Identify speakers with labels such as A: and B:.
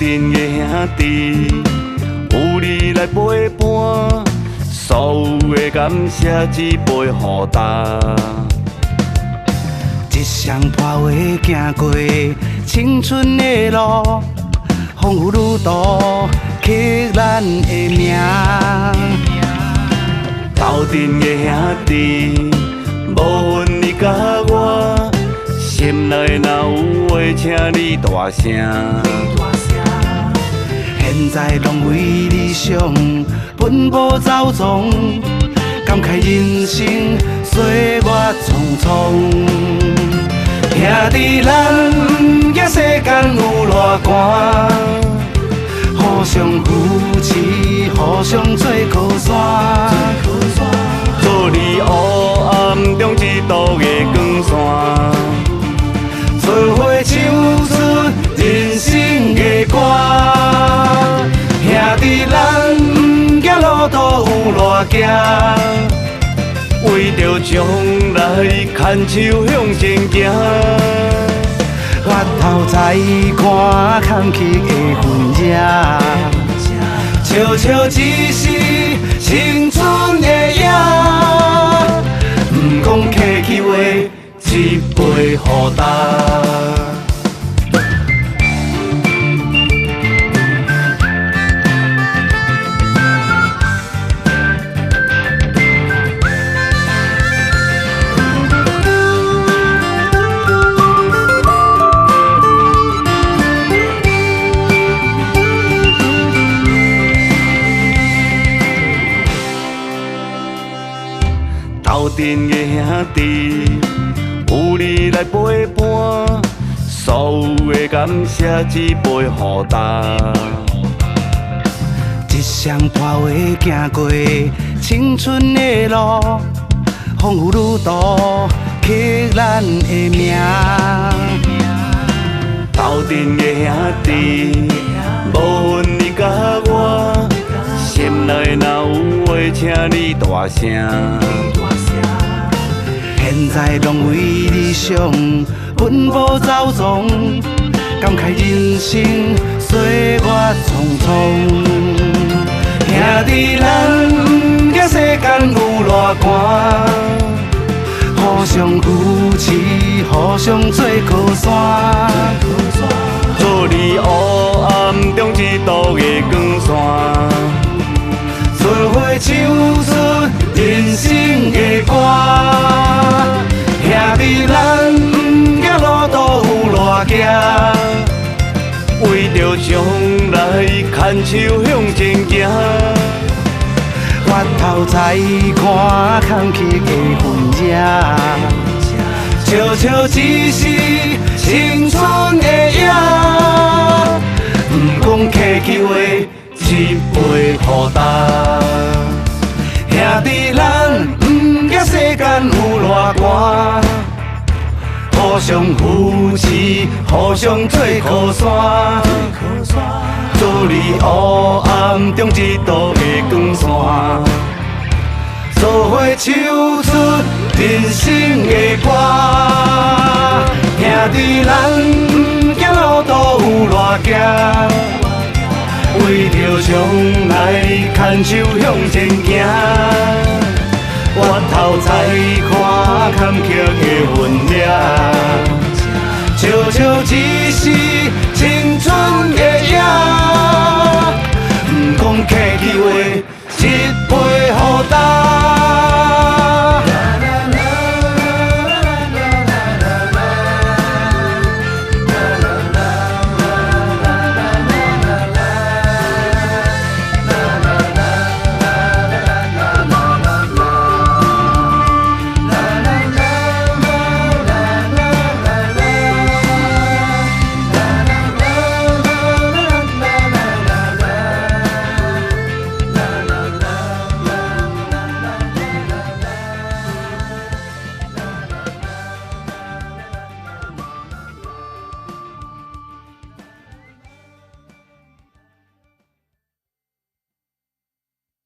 A: 阵的兄弟，有你来陪伴，所有的感谢只陪予他。一双破话行过青春的路，风雨路途刻咱的名。斗阵的兄弟，无分你甲我，心内若有话，请你大声。现在拢为理想奔波走踪，感慨人生岁月匆匆。兄弟，咱这世间有偌寒，互相扶持，互相做靠山。做你黑暗中一道的光线，做伙唱出人生的歌。兄弟，咱这路途有偌行，为着将来牵手向前行。回头再看坎坷的分野，悄悄一时青春的影。不讲客气话，只陪予他。斗阵的兄弟，有你来陪伴，所有的感谢只陪予他。一双破话行过青春的路，风雨路途刻咱的名。斗阵的兄弟，无分你甲我，心内若有话，请你大声。现在拢为理想奔波走踪，感慨人生岁月匆匆。兄弟，咱这世间有偌寒，互相扶持，互相做靠山。做你黑暗中一道的光线，做伙唱出人生的歌。兄弟，咱这路途有偌行，为着将来牵手向前行。回头再看坎坷的分野，悄悄一时青春的影。不讲客气话，只陪予他。兄弟，咱这世间有偌寒，互相扶持，互相做靠山。做你黑暗中一道的光线，做伙唱出人生的歌。兄弟，咱这路途有偌行，为着将来牵手向前行。回头再看坎坷的分野，悄悄一时青春的影。不讲客气话，只陪